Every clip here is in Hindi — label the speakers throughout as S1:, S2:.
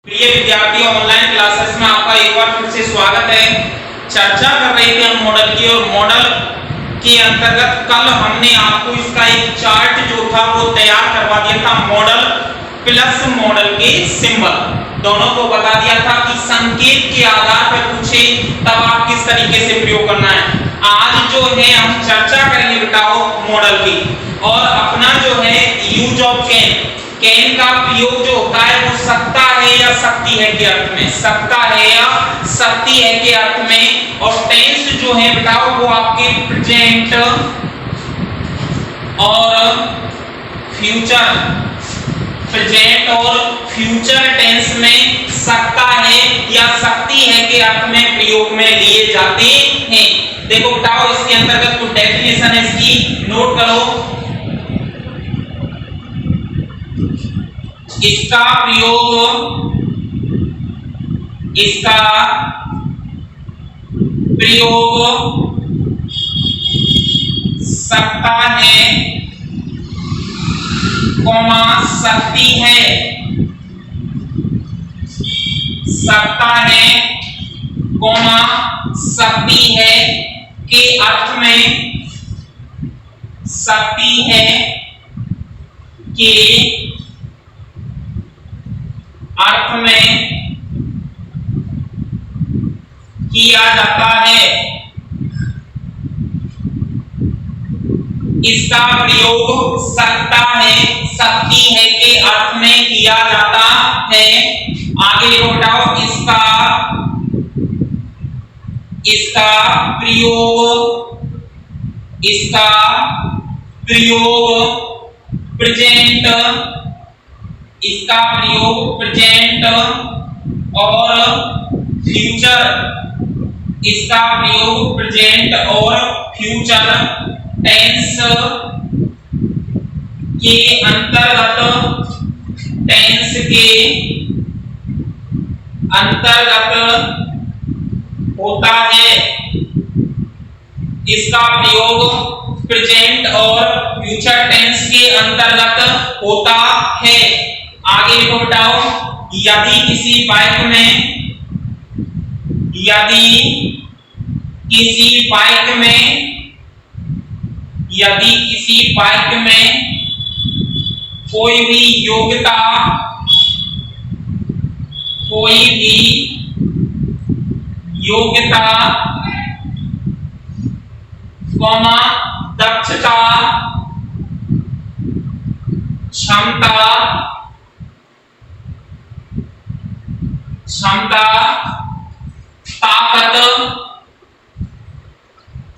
S1: प्रिय विद्यार्थियों, ऑनलाइन क्लासेस में आपका एक बार फिर से स्वागत है। चर्चा कर रहे थे हम मॉडल की, और मॉडल के अंतर्गत कल हमने आपको इसका एक चार्ट जो था वो तैयार करवा दिया था। मॉडल प्लस मॉडल के सिंबल दोनों को बता दिया था कि संकेत के आधार पर पूछे तब आप किस तरीके से प्रयोग करना है। आज जो है हम चर्चा करेंगे बेटाओ मॉडल की, और अपना जो है यूज ऑफ कैन का प्रयोग जो होता है वो सकता है या सकती है के अर्थ में, सकता है या सकती है के अर्थ में। और टेंस जो है बताओ वो आपके प्रेजेंट और फ्यूचर, प्रेजेंट और फ्यूचर टेंस में सकता है या सकती है के अर्थ में प्रयोग में लिए जाते हैं। देखो बताओ इसके अंतर्गत कुछ डेफिनेशन है, इसकी नोट करो। इसका प्रयोग सकता है, कौमा सकती है, सकता है, कौमा सकती है के अर्थ में, सकती है के अर्थ में किया जाता है। इसका प्रयोग सकता है, सकती है के अर्थ में किया जाता है। आगे लिखो बताओ इसका प्रयोग प्रेजेंट, इसका प्रयोग प्रेजेंट और फ्यूचर, इसका प्रयोग प्रेजेंट और फ्यूचर टेंस के अंतर्गत, टेंस के अंतर्गत होता है। इसका प्रयोग प्रेजेंट और फ्यूचर टेंस के अंतर्गत होता है। आगे लिखो बताओ, यदि किसी बाइक में, यदि किसी बाइक में, यदि किसी बाइक में कोई भी योग्यता, कोई भी योग्यता, कौमा दक्षता, क्षमता, ताकत,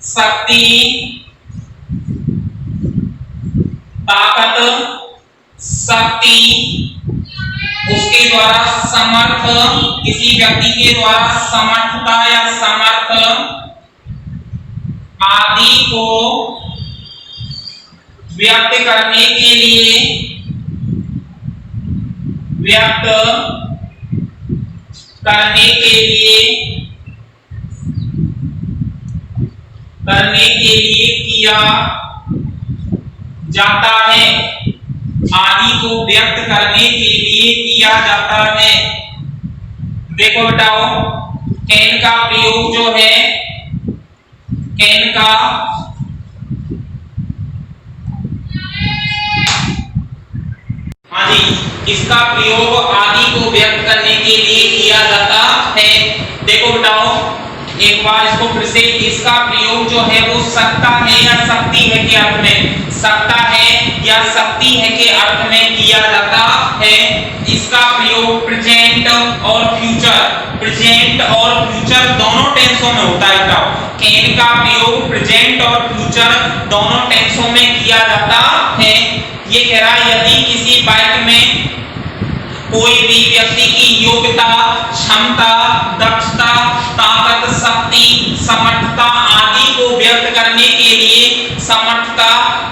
S1: शक्ति, ताकत, शक्ति, उसके द्वारा समर्थ, किसी व्यक्ति के द्वारा समर्थता या समर्थ आदि को व्यक्त करने के लिए, व्यक्त करने के लिए किया जाता है। आदि को व्यक्त करने के लिए किया जाता है। देखो बताओ कैन का प्रयोग जो है, कैन का इसका प्रयोग आदि को व्यक्त करने के लिए किया जाता है। देखो बताओ एक बार इसको फिर से, इसका प्रयोग जो है वो सकता है या सकती है के अर्थ में, सकता है या सकती है के अर्थ में किया जाता है। इसका प्रयोग प्रेजेंट और फ्यूचर, प्रेजेंट और फ्यूचर दोनों टेंसों में होता है। कैन का प्रयोग प्रेजेंट और फ्यूचर दोनों टेंसों में किया जाता है। ये कह रहा है यदि किसी बाइक में कोई भी व्यक्ति की योग्यता, क्षमता, दक्षता, ताकत, शक्ति, समर्थता आदि को व्यक्त करने के लिए, समर्थता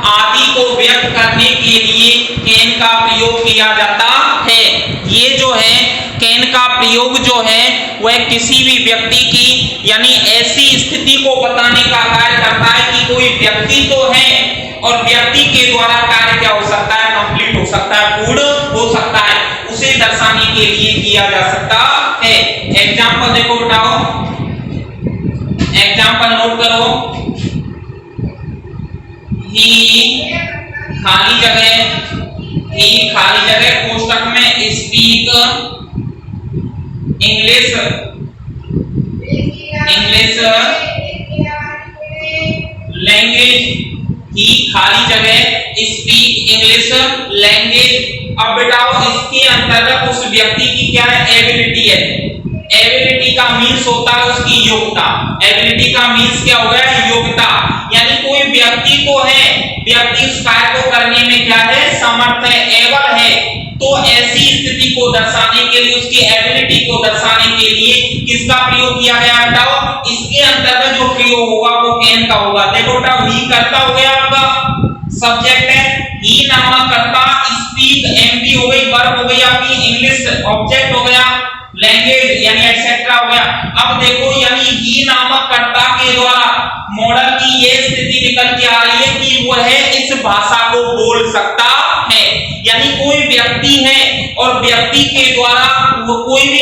S1: आदि को व्यक्त करने के लिए कैन का प्रयोग किया जाता है। ये जो है कैन का प्रयोग जो है वह किसी भी व्यक्ति की, यानी ऐसी स्थिति को बताने का कार्य करता है कि कोई व्यक्ति तो है और व्यक्ति के द्वारा कार्य क्या हो सकता है, कंप्लीट हो सकता है, पूर्ण हो सकता है। उसे दर्शाने के लिए किया जा सकता है। एग्जाम्पल देखो बताओ, एग्जाम्पल नोट करो। ही खाली जगह कोष्टक में स्पीक इंग्लिश लैंग्वेज, ही खाली जगह स्पीक इंग्लिश लैंग्वेज। अब बेटाओ इसके अंतर्गत उस व्यक्ति की क्या है, एबिलिटी है। एबिलिटी का मीन्स होता है उसकी योग्यता। एबिलिटी का मीन्स क्या हो गया, योग्यता। यानी कोई व्यक्ति को है, व्यक्ति उस कार्य को करने में क्या है, समर्थ है, एबल है। तो ऐसी स्थिति को दर्शाने के लिए, उसकी एबिलिटी को दर्शाने के लिए किसका प्रयोग किया गया बताओ। इसके अंतर्गत जो प्रयोग होगा वो कैन का होगा। देखो बेटा, ही कर्ता हो गया आपका, सब्जेक्ट है, ही नामक कर्ता, स्पीक एमपी हो गई, वर्ब हो गई आपकी, इंग्लिश ऑब्जेक्ट हो गया, लैंग्वेज यानी एटसेट्रा हो गया। अब देखो यानी ही नामक कर्ता के द्वारा मॉडल की ये स्थिति निकल के आ रही है कि वह इस भाषा को बोल सकता है। यानी कोई व्यक्ति है और व्यक्ति के द्वारा वो कोई भी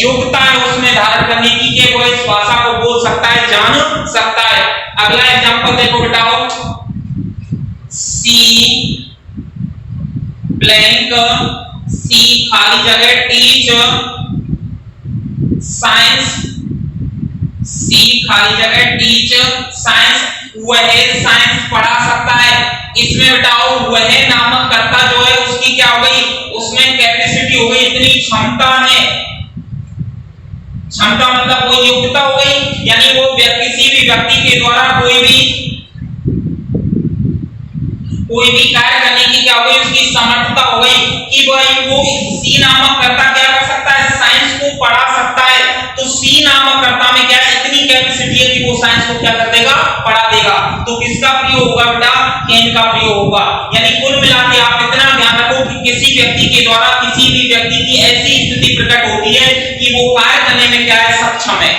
S1: योग्यता है उसमें धारण करने की कि वो इस भाषा को बोल सकता है, जान सकता है। अगला एग्जांपल देखो बेटाओ, सी ब्लैंक, सी खाली जगह टीच साइंस, सी खाली जगह टीच साइंस, वह साइंस पढ़ा सकता है। इसमें बताओ वह नामक कर्ता जो है उसकी क्या हो गई, उसमें कैपेसिटी हो गई, इतनी क्षमता है। क्षमता मतलब वो योग्यता हो गई, यानी वो किसी भी व्यक्ति के द्वारा कोई भी कार्य करने की क्या हो गई, उसकी समर्थता हो गई कि भाई वो सी नामक कर्ता क्या कर सकता है, साइंस को पढ़ा सकता है। तो सी नामक कर्ता में क्या है, इतनी कैपेसिटी है कि वो साइंस को क्या कर देगा, पढ़ा देगा। तो किसका प्रयोग होगा बेटा, कैन का प्रयोग होगा। यानी कुल मिला के आप इतना ध्यान रखो कि किसी व्यक्ति के द्वारा किसी भी व्यक्ति की ऐसी स्थिति प्रकट होती है कि वो कार्य करने में क्या है, सक्षम है।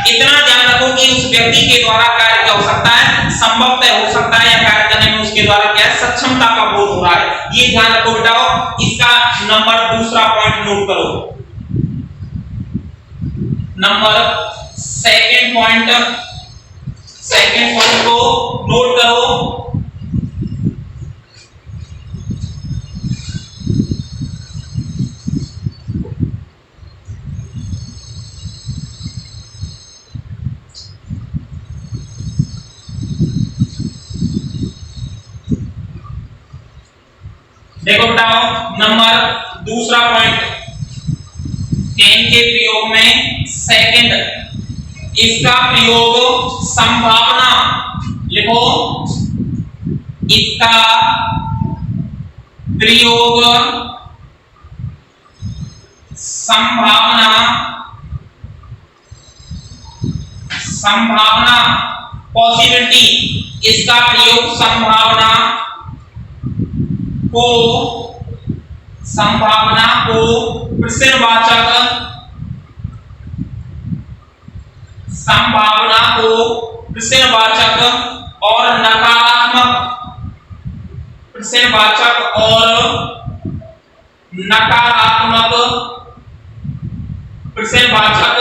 S1: इतना ध्यान रखो कि उस व्यक्ति के द्वारा कार्य क्या हो सकता है, संभवतः हो सकता है, या कार्य करने में उसके द्वारा क्या है, सक्षमता का बोध हो रहा है। ये ध्यान रखो बेटाओ। इसका नंबर दूसरा पॉइंट नोट करो, नंबर सेकंड पॉइंट को नोट करो। देखो बताओ, नंबर दूसरा पॉइंट कैन के प्रयोग में सेकंड, इसका प्रयोग संभावना, लिखो इसका प्रयोग संभावना पॉसिबिलिटी, इसका प्रयोग संभावना को प्रश्नवाचक, संभावना को प्रश्नवाचक और नकारात्मक, प्रश्नवाचक और नकारात्मक, प्रश्नवाचक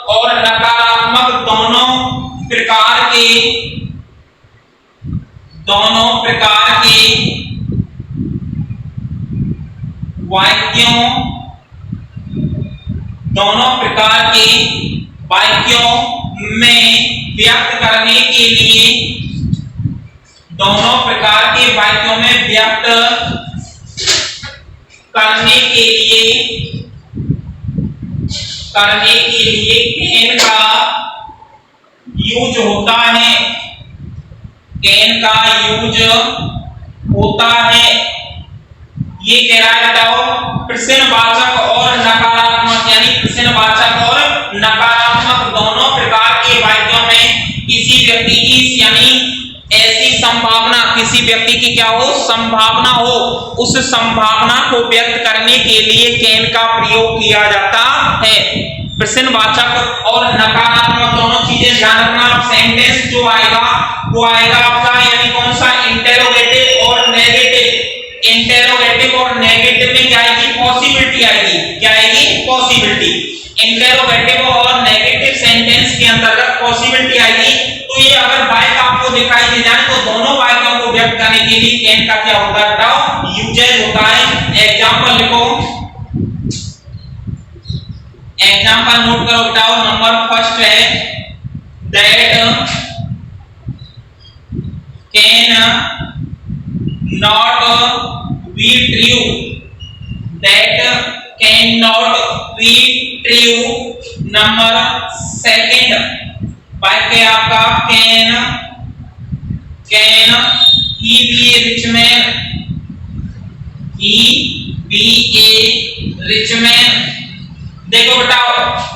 S1: और नकारात्मक दोनों प्रकार के वाक्यों में व्यक्त करने के लिए, दोनों प्रकार के वाक्यों में व्यक्त करने के लिए कैन का यूज होता है, कैन का यूज होता है। ये कह रहा है बताओ, प्रश्नवाचक और नकारात्मक, यानी प्रश्नवाचक और नकारात्मक दोनों प्रकार के वाक्यों में किसी व्यक्ति की, यानी ऐसी संभावना, किसी व्यक्ति की क्या हो, संभावना हो, उस संभावना को व्यक्त करने के लिए कैन का प्रयोग किया जाता है। प्रश्नवाचक और नकारात्मक दोनों चीजें ध्यान रखना। सेंटेंस जो आएगा वो आएगा आपका, यानी कौन सा, इंटेरोगेटिव और नेगेटिव। इंटेरोगेटिव और नेगेटिव में क्या आएगी, पॉसिबिलिटी आएगी। क्या आएगी? पॉसिबिलिटी। इंटेरोगेटिव और नेगेटिव सेंटेंस के अंतर्गत पॉसिबिलिटी आएगी। तो ये अगर वाक्य आपको दिखाई दे जाए तो दोनों वाक्यों को व्यक्त करने के लिए कैन का क्या होता है बताओ? यूजेज होता है। एग्जांपल लिखो, एग्जांपल नोट करो बताओ। नंबर फर्स्ट है that can not be true, that can not be true. Number second वाक्य आपका can he be a rich man, he be a rich man. देखो बताओ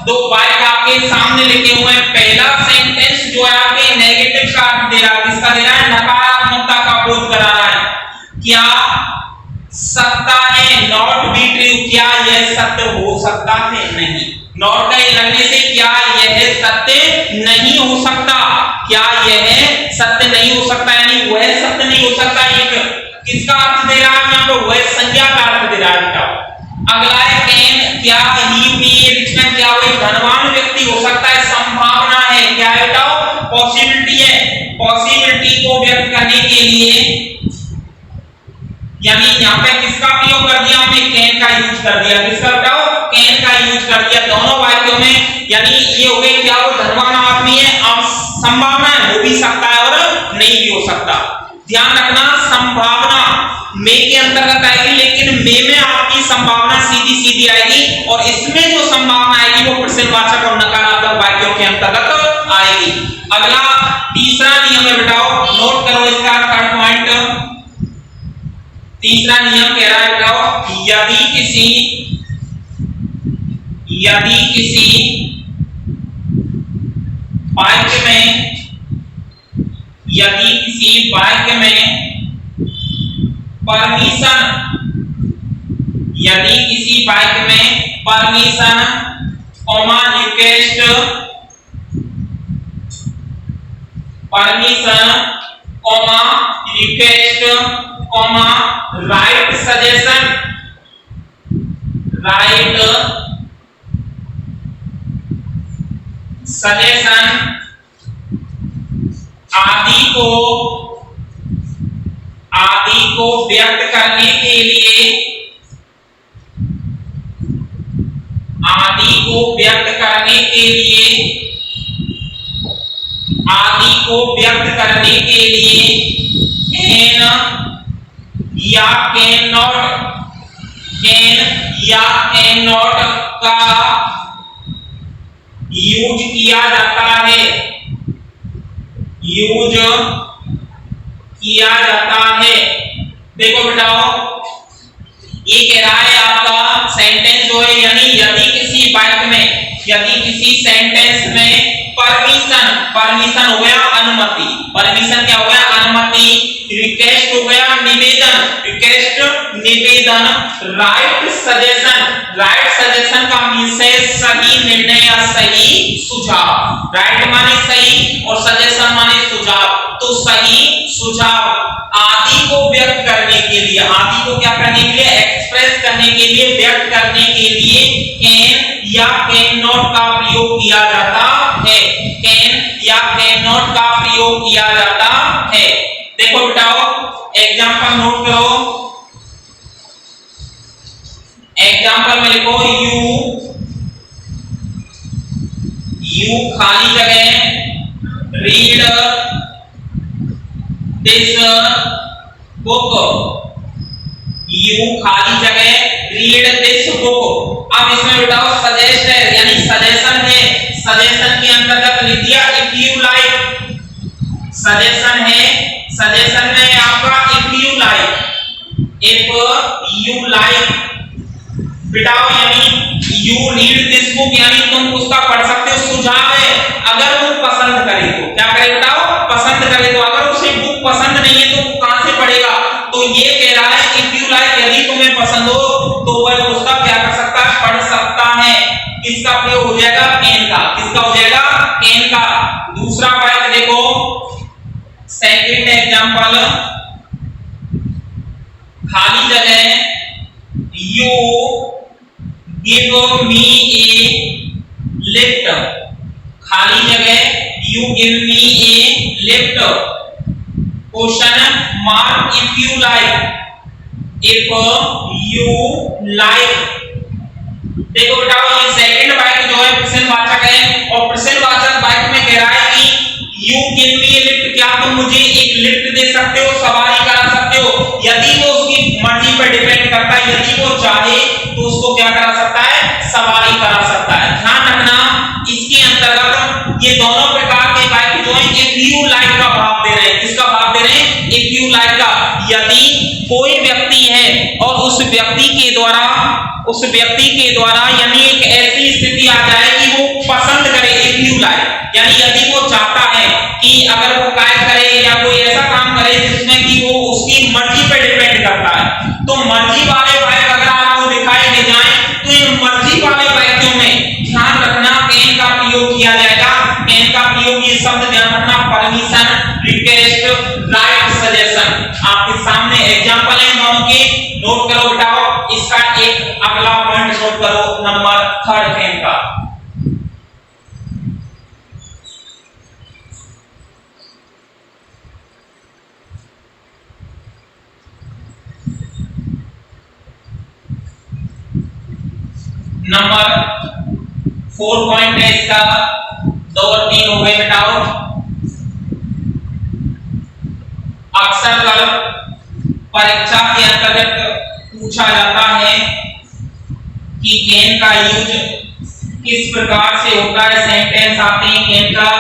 S1: दो वाक्य आपके सामने लिखे हुए हैं। पहला सेंटेंस जो है आपके नेगेटिव का अर्थ दे रहा है। किसका दे रहा है? नकारात्मकता का बोध करा रहा है। क्या सकता है? नॉट बी ट्रू, क्या यह सत्य हो सकता है? नहीं। नॉट का ये लगने से क्या यह सत्य नहीं हो सकता, क्या यह सत्य नहीं हो सकता, यानी वह सत्य नहीं हो सकता। एक किसका अर्थ दे रहा है? यहाँ पे वह संज्ञा का अर्थ दे रहा है। अगला है कैन, क्या ही बी ए रिच मैन, क्या वह धनवान व्यक्ति हो सकता है? संभावना है। क्या है बताओ? पॉसिबिलिटी है। पॉसिबिलिटी को व्यक्त करने के लिए यानी यहाँ पे किसका प्रयोग कर दिया हमने? कैन का यूज कर दिया। किसका बताओ? कैन का यूज कर दिया दोनों वाक्यों में। यानी ये हो गए क्या वो धनवान आदमी है, अब संभावना है हो भी सकता है और नहीं भी हो सकता। ध्यान रखना संभावना मे के अंतर्गत आएगी, लेकिन मे में आपकी संभावना सीधी सीधी आएगी और इसमें जो संभावना आएगी वो प्रश्नवाचक और नकारात्मक वाक्यों के अंतर्गत आएगी। अगला तीसरा नियम है बताओ, नोट करो इसका थर्ड पॉइंट। तीसरा नियम कह रहा है बताओ, यदि किसी वाक्य में permission comma request, right suggestion आदि को व्यक्त करने के लिए कैन या कैन नॉट का यूज किया जाता है। देखो बताओ ये कह रहा है आपका सेंटेंस जो है, यानी यदि किसी सेंटेंस में परमिशन हो गया अनुमति, परमिशन क्या हो गया? अनुमति, रिक्वेस्ट हो गया निवेदन, राइट सजेशन का मीन्स है सही निर्णय या सही सुझाव। राइट माने सही और सजेशन माने सुझाव। तो सही सुझाव आदि को व्यक्त करने के लिए, आदि को क्या करने के लिए? एक्सप्रेस करने के लिए, व्यक्त करने के लिए कैन या कैन नॉट का प्रयोग किया जाता है। कैन या कैन नॉट का प्रयोग किया जाता है। देखो बताओ एग्जांपल नोट करो। एग्जांपल में लिखो यू खाली जगह रीड दिस बुक, यू खाली जगह रीड दिस बुक। अब इसमें बताओ सजेस्ट है, यानी सजेशन है। सजेशन के अंतर्गत लिख दिया इफ यू लाइक, सजेशन है। सजेशन में आपका इफ यू लाइक बिटाओ, यानी यू रीड दिस बुक, यानी तुम पुस्तक पढ़ सकते हो। सुझाव है अगर वो पसंद करे तो। क्या करे बताओ? पसंद करे तो। अगर उसे बुक पसंद नहीं है तो वो कहां से पढ़ेगा? तो ये कह रहा है इफ यू लाइक, यदि तुम्हें पसंद हो तो वह पुस्तक क्या कर सकता है? पढ़ सकता है। किसका प्रयोग हो जाएगा? कैन का। किसका हो जाएगा? कैन का। दूसरा वाक्य देखो, सेकंड एग्जांपल, खाली जगह you give me A lift, खाली जगह you give me A lift, question mark if you like, if you like. देखो बेटा ये सेकंड वाक्य जो है प्रश्नवाचक है और प्रश्नवाचक वाक्य में कह रहा है कि you give me A lift, क्या तुम मुझे एक लिफ्ट दे सकते हो, सवारी करा सकते हो। यदि वो उसकी मर्जी पर डिपेंड करता है, यदि वो चाहे तो उसको क्या करा सकता है, सवारी करा सकता है। ध्यान रखना इसके अंतर्गत ये दोनों प्रकार के वाक्य जो है इफ यू लाइक का भाव दे रहे हैं। किसका भाव दे रहे हैं, इफ यू लाइक का। यदि कोई व्यक्ति है और उस व्यक्ति के द्वारा यानी एक ऐसी स्थिति आ जाए कि वो पसंद करे, इफ यू लाइक यानी यदि वो चाहता है कि अगर वो कार्य करे या कोई ऐसा काम करे जिसमें कि वो उसकी मर्जी पर डिपेंड करता है, तो मर्जी वाले वाक्य अगर आपको दिखाई दे जाए तो इन मर्जी वाले वाक्यों में ध्यान रखना कैन का प्रयोग किया जाएगा। कैन का प्रयोग, ये शब्द ध्यान रखना, परमिशन, रिक्वेस्ट, राइट, सजेशन। आपके सामने एग्जांपल है दोनों के, नोट करो बेटाओ। इसका एक अगला पॉइंट नोट करो, नंबर 3 कैन का। नंबर 4 पॉइंट है इसका, 2 और 3 हो गए बेटाओ। अक्सर कर परीक्षा के अंतर्गत पूछा जाता है कि कैन का यूज किस प्रकार से होता है, सेंटेंस आते हैं कैन का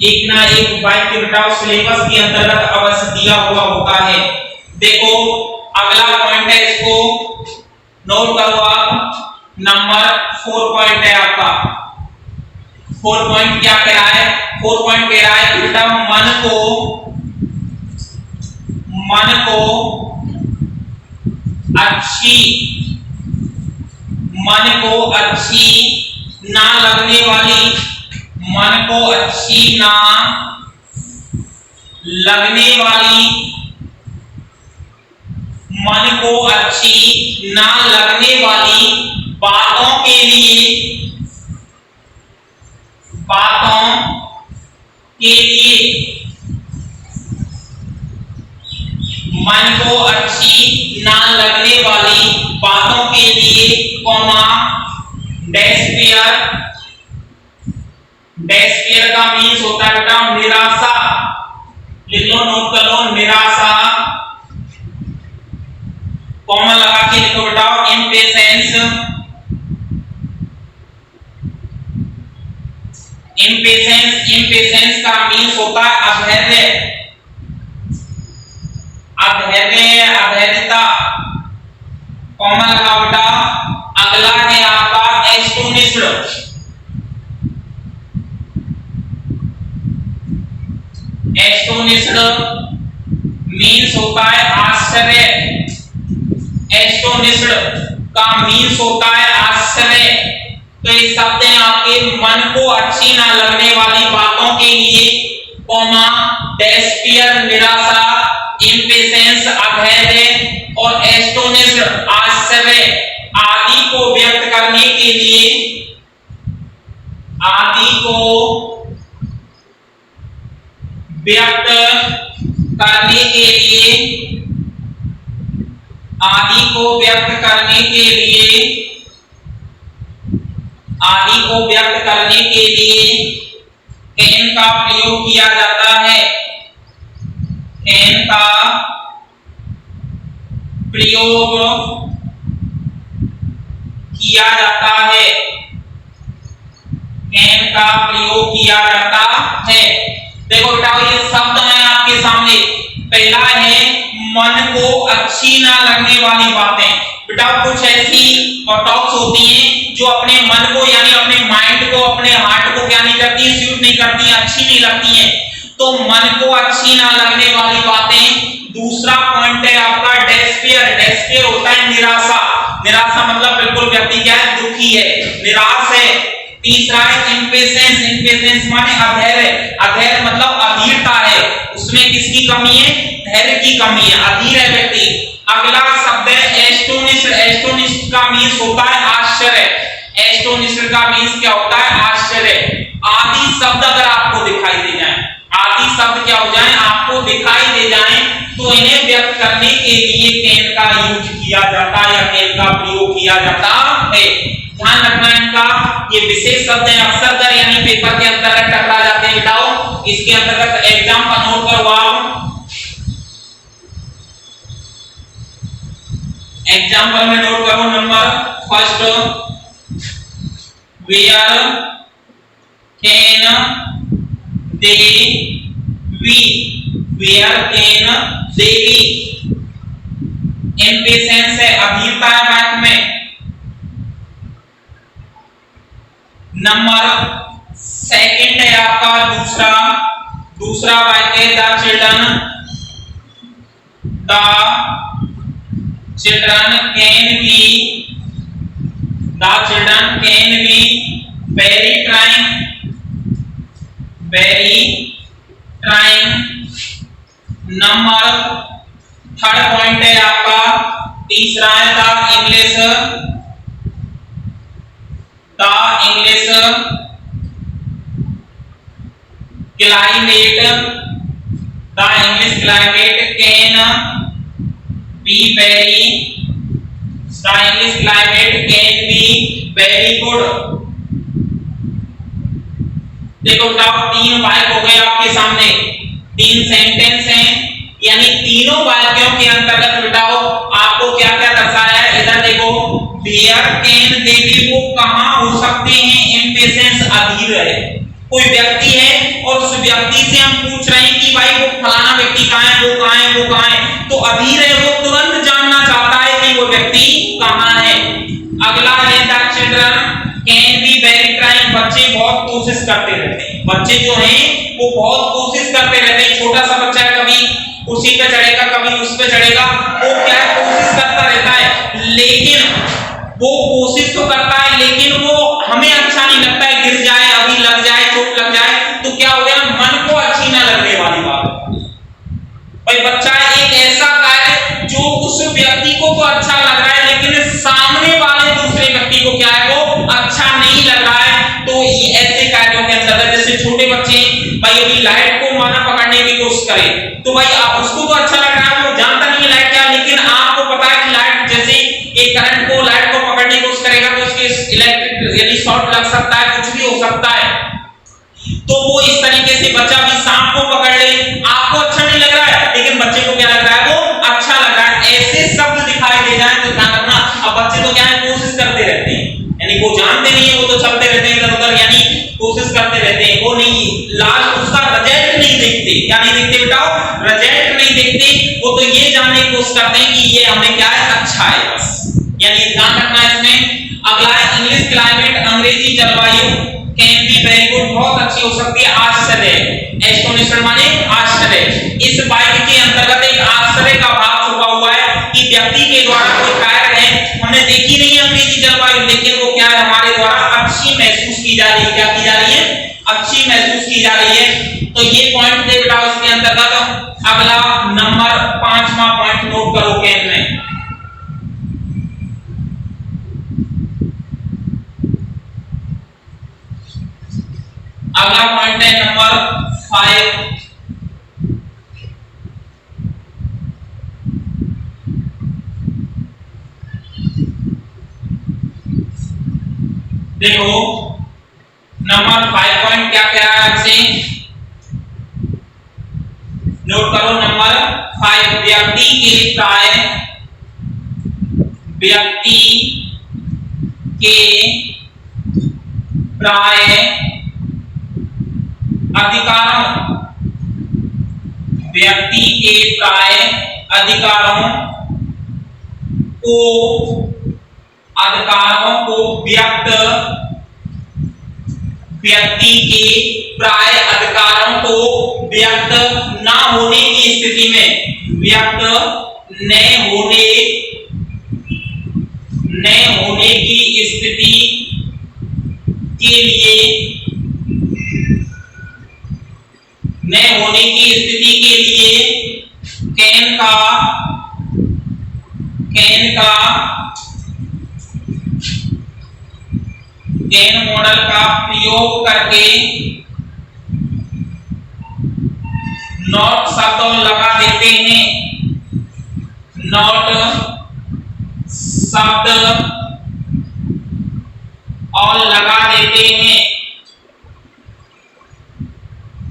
S1: एक ना एक वाक्य बेटाओ सिलेबस के अंतर्गत अवश्य दिया हुआ होता है। देखो अगला पॉइंट है, इसको नोट करो आप। नंबर 4 पॉइंट है आपका। 4 पॉइंट क्या कह रहा है, 4 पॉइंट कह रहा है कि बेटा मन को अच्छी ना लगने वाली, मन को अच्छी ना लगने वाली, मन को अच्छी ना लगने वाली बातों के लिए मन को अच्छी ना लगने वाली बातों के लिए कॉमा डेस्पियर का मीन्स होता है बेटा निराशा। लिख लो, नोट कर लो, निराशा। कॉमा लगा के लिखो बेटा इम्पेशेंस का मीन्स होता है अधैर्यता। कॉमा लगाओ बेटा। अगला है आपका एस्टोनिश्ड। एस्टोनिश्ड मीन्स होता है आश्चर्य। एस्टोनिश्ड का मीन्स होता है आश्चर्य। तो ये शब्द है आपके मन को अच्छी ना लगने वाली बातों के लिए कॉमा डेस्पियर निराशा, इम्पेशेंस अधैर्य और एस्टोनिश्ड आश्चर्य आदि को व्यक्त करने के लिए कैन का प्रयोग किया जाता है। कैन का प्रयोग किया जाता है। कैन का प्रयोग किया जाता है। देखो बेटा ये शब्द है आपके सामने। पहला है मन को अच्छी ना लगने वाली बातें। बेटा कुछ ऐसी टॉक्स होती हैं जो अपने मन को यानी अपने माइंड को, अपने हार्ट को क्या नहीं करती है, सूट नहीं करती, अच्छी नहीं लगती हैं। तो मन को अच्छी ना लगने वाली बातें। दूसरा पॉइंट है आपका डेस्पियर। डेस्पियर होता है निराशा। निराशा मतलब बिल्कुल व्यक्ति क्या है, दुखी है, निराश है। तीसरा है इम्पेशेंस। इम्पेशेंस माने अधैर्य। अधैर्य मतलब अधीरता है, उसमें इसमें किसकी कमी है? धैर्य की कमी है, अधीर है व्यक्ति। अगला शब्द है एस्टोनिश्ड। एस्टोनिश्ड का मीन्स होता है आश्चर्य। एस्टोनिश्ड का मीन्स क्या होता है? आश्चर्य। आदि शब्द अगर आपको दिखाई दे जाए, आदि शब्द क्या हो जाए? आपको दिखाई दे जाए, तो इन्हें व्यक्त करने के लिए कैन का यूज किया जाता है या कैन का प्रयोग किया जाता है। ध्यान रखना इनका, ये विशेष शब्द है, अक्सर कर यानी पेपर के अंतर्गत टकरा जाते हैं बेटाओ। इसके अंतर्गत एग्जाम का नोट करो आप। एग्जाम्पल में नोट करो। Number first, where can they be, where can they be. Impatience है, अधीरता है बात में। नंबर सेकंड है आपका दूसरा वाक्य, the children can be very trying. Number third point है आपका तीसरा है the English climate can be very good. देखो बताओ, तीन वाक्य हो गए आपके सामने, तीन सेंटेंस हैं, यानी तीनों वाक्यों के अंतर्गत बताओ आपको क्या क्या दर्शाया है। इधर देखो, वेयर कैन दे बी, वो कहां हो सकते हैं? इम्पेशेंस, अधीर है। कोई व्यक्ति है और उस व्यक्ति से हम पूछ रहे हैं कि भाई वो फलाना व्यक्ति कहां है, वो कहां है, वो कहां है, तो अधीर है, वो तुरंत जानना चाहता है कि वो व्यक्ति कहां है। अगला है the children can be very trying, बच्चे बहुत कोशिश करते रहते हैं। बच्चे जो हैं वो बहुत कोशिश करते रहते हैं। छोटा सा बच्चा है, कभी कुर्सी पे चढ़ेगा, कभी उस पे चढ़ेगा, वो क्या कोशिश करता रहता है, लेकिन वो कोशिश तो करता है, लेकिन वो हमें अच्छा नहीं लगता है, गिर जाए, अभी लग जाए, चोट लग जाए, तो क्या हो गया? मन को अच्छी ना लगने वाली बात। भाई बच्चा एक ऐसा कार्य जो उस व्यक्ति को तो अच्छा लग रहा है, लेकिन सामने वाले दूसरे व्यक्ति को क्या है, वो अच्छा नहीं लग रहा है। तो ये ऐसे कार्यों के अंतर्गत, जैसे छोटे बच्चे भाई अभी लाइट को माना पकड़ने की कोशिश करें, तो भाई आप उसको तो अच्छा लग रहा है, वो जानता नहीं है लाइट क्या, लेकिन आपको पता है कि लाइट जैसे एक करंट को लाइट को पकड़ने की कोशिश करेगा तो उसके इलेक्ट्रिक यानी शॉर्ट लग सकता है, कुछ भी हो सकता है। तो वो इस तरीके से बच्चा भी सांप को पकड़ ले, आपको अच्छा नहीं लग रहा है, लेकिन बच्चे को क्या लग रहा है, वो अच्छा लग रहा है। ऐसे शब्द दिखाई दे जाए तो ध्यान रखना। अब बच्चे तो क्या है, कोशिश करते रहते हैं, यानी वो जानते नहीं है, वो तो चलते रहते हैं इधर उधर, यानी कोशिश करते रहते हैं, वो नहीं लास्ट उसका रिजल्ट नहीं देखते। क्या नहीं देखते बेटाओ? रिजल्ट नहीं देखते, वो तो ये जानने की कोशिश करते हैं कि ये हमें क्या है, अच्छा है बस, यानी ध्यान रखना इसमें। अगला है इंग्लिश क्लाइमेट, अंग्रेजी जलवायु कैन बी वेरी गुड, बहुत अच्छी हो सकती है। आश्चर्य, एस्टोनिश्ड माने आश्चर्य। इस वाक्य के अंतर्गत एक आश्चर्य का भाव छुपा हुआ है कि व्यक्ति के द्वारा कोई कार्य है, हमने देखी नहीं है अंग्रेजी जलवायु, लेकिन वो क्या है, हमारे द्वारा अच्छी महसूस की जा रही है। क्या की जा रही है? अच्छी महसूस की जा रही है। तो ये पॉइंट दे बेटा इसके अंतर्गत। अगला नंबर 5वां पॉइंट नोट करो कैन में। अगला पॉइंट है नंबर 5, देखो नंबर 5 पॉइंट क्या कह रहा है आपसे, नोट करो। नंबर 5, व्यक्ति के प्राय अधिकारों, व्यक्ति के प्राय अधिकारों को व्यक्त, व्यक्ति के प्राय अधिकारों को व्यक्त न होने की स्थिति में, व्यक्त न होने की स्थिति के लिए न होने की स्थिति के लिए कैन मॉडल का प्रयोग करके नॉट शब्द लगा देते हैं, नॉट शब्द और लगा देते हैं,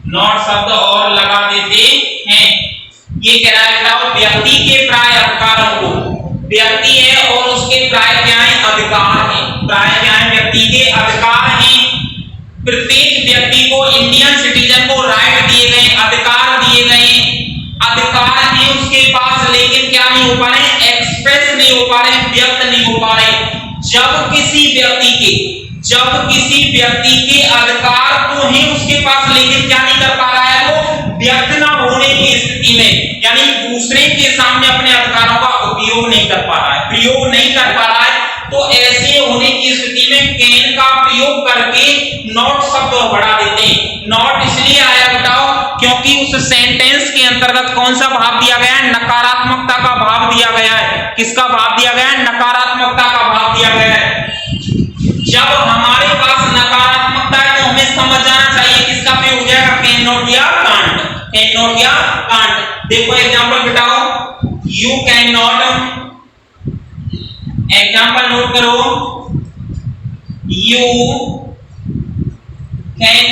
S1: नॉट शब्द और लगा देते हैं। ये कह रहा है बताओ व्यक्ति के प्राय अधिकारों को, व्यक्ति है और उसके प्राय क्या है, अधिकार है। प्राय क्या है, व्यक्ति के अधिकार हैं। प्रत्येक व्यक्ति को, इंडियन सिटीजन को राइट दिए गए, अधिकार दिए गए, अधिकार है उसके पास, लेकिन क्या नहीं हो पा रहे, एक्सप्रेस नहीं हो पा रहे, व्यक्त नहीं हो पा रहे। जब किसी व्यक्ति के अधिकार तो है उसके पास, लेकिन क्या नहीं कर पा रहा है, वो व्यक्त ना होने की स्थिति में, यानी दूसरे के सामने अपने अधिकारों का उपयोग नहीं कर पा रहा है, प्रयोग नहीं कर पा रहा है। तो ऐसे होने की स्थिति में कैन का प्रयोग करके नॉट शब्द और बढ़ा देते हैं। नॉट इसलिए आया बताओ क्योंकि उस सेंटेंस के अंतर्गत कौन सा भाव दिया गया है, नकारात्मकता का भाव दिया गया है। किसका भाव दिया गया है, नकारात्मकता का भाव दिया गया है। जब हमारे पास नकारात्मकता है तो हमें समझ जाना चाहिए किसका प्रयोग हो जाएगा, कैन नॉट या कांट, कैन नॉट या कांट। देखो एग्जांपल बताओ, you can not, example note करो, you can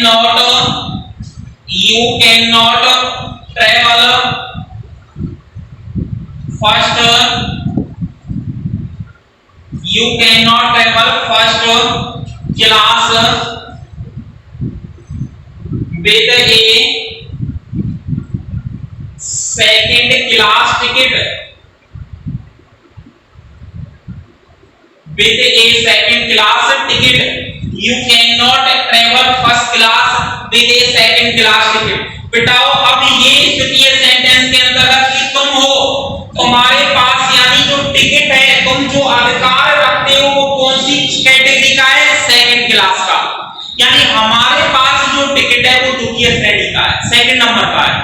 S1: not travel first, you cannot travel first class with a second class ticket, with a second class ticket, you cannot travel first class with a second class ticket। बेटाओ अब ये स्थिति है सेंटेंस के अंतर्गत कि तुम हो, तुम्हारे पास यानी जो टिकट है, तुम जो अधिकार रखते हो वो कौन सी कैटेगरी का है, सेकंड क्लास का। यानी हमारे पास जो टिकट है वो द्वितीय श्रेणी का है, सेकंड नंबर का है।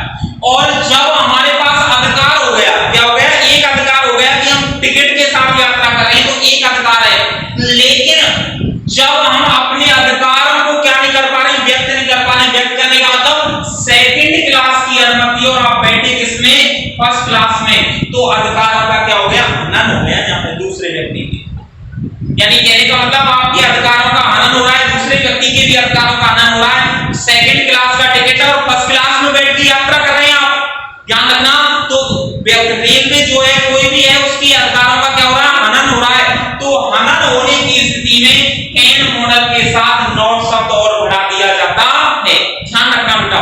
S1: और जब हमारे पास अधिकार हो गया, क्या हो गया, एक अधिकार हो गया कि हम टिकट के साथ यात्रा कर रहे हैं, तो एक अधिकार है। लेकिन जब हम अपने अधिकारों को क्या नहीं कर पा रहे, व्यक्त नहीं कर पा रहे, व्यक्त करने का मतलब सेकंड क्लास की अनुमति और आप बैठे किसमें, फर्स्ट क्लास में, तो अधिकारों का क्या हो गया, हनन हो गया यहाँ पे दूसरे व्यक्ति के। यानी कहने का मतलब आपके अधिकारों का हनन हो रहा है, दूसरे व्यक्ति के भी अधिकारों का हनन हो रहा है। सेकंड क्लास का टिकट है और फर्स्ट क्लास में बैठ के यात्रा कर रहे हैं आप, ध्यान रखना। तो रेल में जो है कोई भी है उसकी अधिकारों का क्या हो रहा है, हनन हो रहा है। तो हनन होने की स्थिति में कैन मॉडल के साथ नॉट शब्द और बढ़ा दिया जाता है, ध्यान रखना बेटा।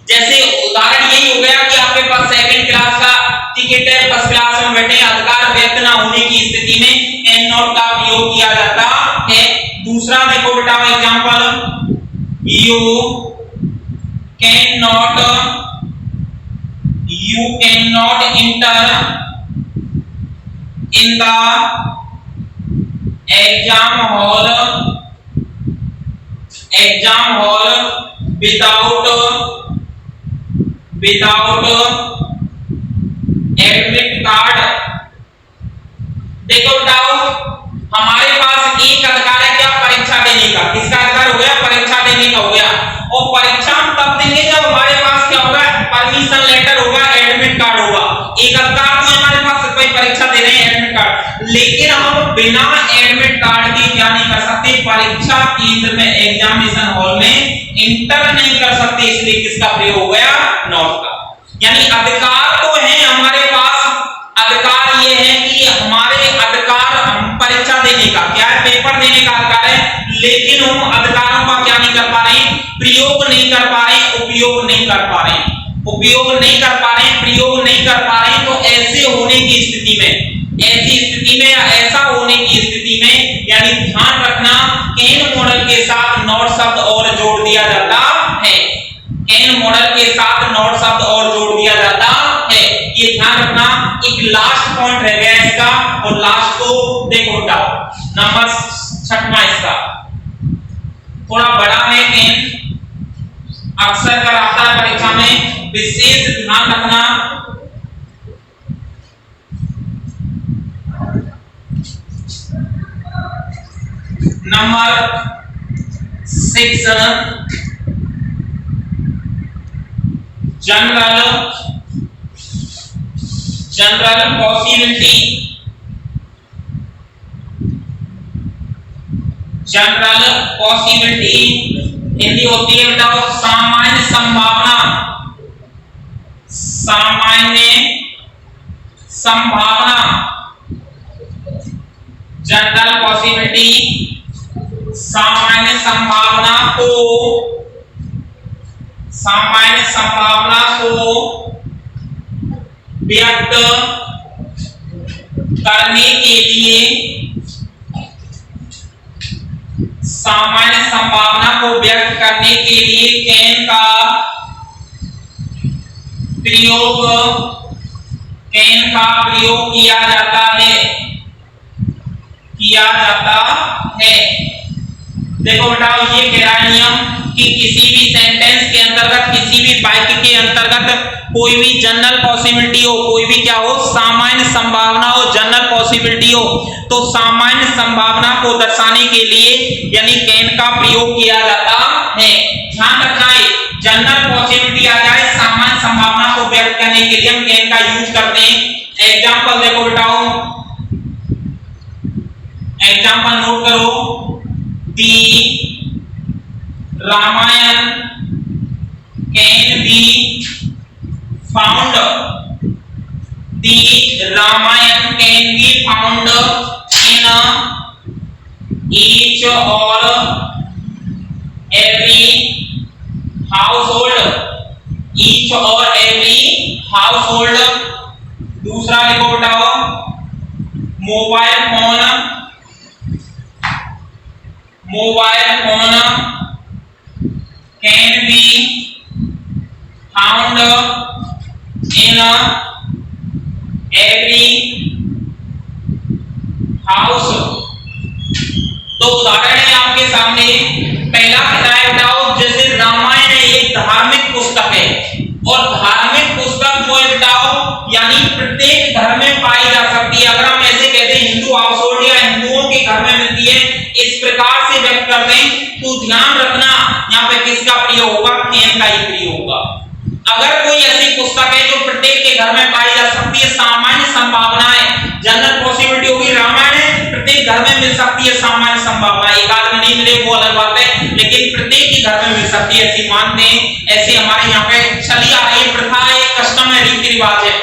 S1: जैसे उदाहरण यही हो गया कि आपके पास सेकंड क्लास का टिकट है, फर्स्ट क्लास में बैठे, अधिकार व्यक्त ना होने की स्थिति में कैन नॉट का प्रयोग किया जाता है। दूसरा देखो बेटा example, you cannot enter in the exam hall without admit card। देखो बताओ हमारे पास एक अधिकार है क्या, परीक्षा देने का। किसका अधिकार हो गया, परीक्षा देने का हो गया। और परीक्षा हम तब देंगे जब हमारे पास क्या होगा, परमिशन लेटर होगा, एडमिट कार्ड होगा। एक अधिकार तो हमारे पास भाई परीक्षा दे रहे हैं, एडमिट कार्ड, लेकिन हम बिना एडमिट कार्ड के क्या नहीं कर सकते, परीक्षा केंद्र में, एग्जामिनेशन हॉल में इंटर नहीं कर सकते। इसलिए किसका प्रयोग हो गया, नॉट का। यानी अधिकार तो है हमारे पास, अधिकार ये है कि हमारे अधिकार, हम परीक्षा देने का क्या है, पेपर देने का अधिकार है, लेकिन हम अधिकारों का क्या नहीं कर पा रहे, प्रयोग नहीं कर पा रहे, उपयोग नहीं कर पा रहे, उपयोग नहीं कर पा रहे, प्रयोग नहीं कर पा रहे। तो ऐसे होने की स्थिति में, ऐसी स्थिति में या ऐसा होने की स्थिति में, यानी ध्यान रखना कैन मॉडल के साथ नॉट शब्द और जोड़ दिया जाता है, कैन मॉडल के साथ नॉट शब्द और जोड़ दिया जाता है, ये ध्यान रखना। एक लास्ट पॉइंट रह गया इसका, और लास्ट को देखो बेटा, नंबर 6वां इसका थोड़ा बड़ा है कैन। अक्सर कर आता है परीक्षा में, विशेष ध्यान रखना। Number 6 general possibility. General possibility Hindi होती है बताओ सामान्य संभावना। सामान्य संभावना, जनरल पॉसिबिलिटी सामान्य संभावना को व्यक्त करने के लिए, सामान्य संभावना को व्यक्त करने के लिए कैन का प्रयोग किया जाता है। देखो बताओ, ये कह रहा है नियम कि किसी भी सेंटेंस के अंतर्गत, किसी भी वाक्य के अंतर्गत कोई भी जनरल पॉसिबिलिटी हो, कोई भी क्या हो, सामान्य संभावना हो, जनरल पॉसिबिलिटी हो, तो सामान्य संभावना को दर्शाने के लिए यानी कैन का प्रयोग किया जाता है। ध्यान रखना है, जनरल पॉसिबिलिटी आ जाए, सामान्य संभावना को व्यक्त करने के लिए हम कैन का यूज करते हैं। एग्जांपल देखो बताओ, एग्जांपल नोट करो। The Ramayan can be found. The Ramayan can be found in each or every household. Each or every household. दूसरा लिखो बताओ, mobile phone can be found in every house। तो उदाहरण है आपके सामने, पहला बताया बताओ, जैसे रामायण एक धार्मिक पुस्तक है और धार्मिक पुस्तक जो है बताओ यानी प्रत्येक घर में पाई जा सकती है। अगर हम ऐसे कहते हैं हिंदू हाउस होल्ड या हिंदुओं के घर में मिलती है, इस प्रकार से व्यक्त करते हैं, तो ध्यान रखना यहाँ पे किसका प्रयोग होगा, कैन का ही प्रयोग होगा। अगर कोई ऐसी पुस्तक है जो प्रत्येक के घर में पाई जा सकती है, सामान्य संभावना है, जनरल पॉसिबिलिटी होगी, रामायण है प्रत्येक घर में मिल सकती है, सामान्य संभावना, एक आदमी नहीं मिले वो अलग बात है, लेकिन प्रत्येक के घर में मिल सकती है, ऐसी मानते हैं, ऐसे हमारे यहाँ पे चली आ रही प्रथा है, कस्टम है, रीति रिवाज है।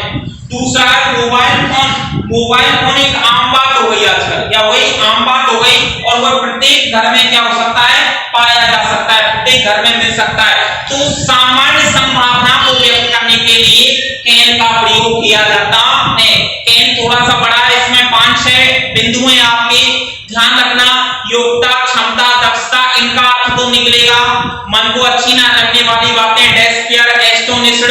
S1: दूसरा है मोबाइल फोन। मोबाइल फोन एक आम बात हो गई आजकल, क्या वही आम बात हो गई, और वह प्रत्येक घर में क्या हो सकता है, पाया जा सकता है, प्रत्येक घर में मिल सकता है। तो सामान्य संभावना को व्यक्त करने के लिए कैन का प्रयोग किया जाता है। कैन थोड़ा सा बड़ा है, इसमें 5-6 बिंदु हैं आपके, ध्यान रखना। योग्यता, क्षमता, दक्षता, इनका अर्थ तो निकलेगा, मन को अच्छी ना लगने वाली बातें, डेस्पियर, एस्टोनिश्ड।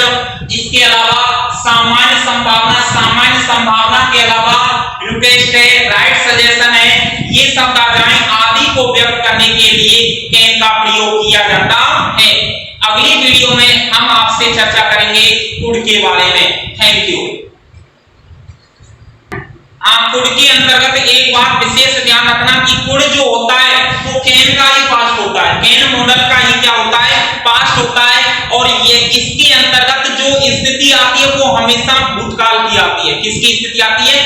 S1: इसके अलावा सामान्य संभावना, सामान्य संभावना के अलावा रिक्वेस्ट है, राइट सजेशन है, ये सब बाधाएं आदि को व्यक्त करने के लिए कैन का प्रयोग किया जाता है। अगली वीडियो में हम आपसे चर्चा करेंगे कुड के बारे में। Thank you. कुड के अंतर्गत एक बात विशेष ध्यान रखना कि कुड जो होता है वो कैन का ही पास्ट होता है, कैन मॉडल का ही क्या होता है, पास्ट होता है, और ये इसके अंतर्गत जो स्थिति आती है वो हमेशा भूतकाल की आती है। किसकी स्थिति आती है?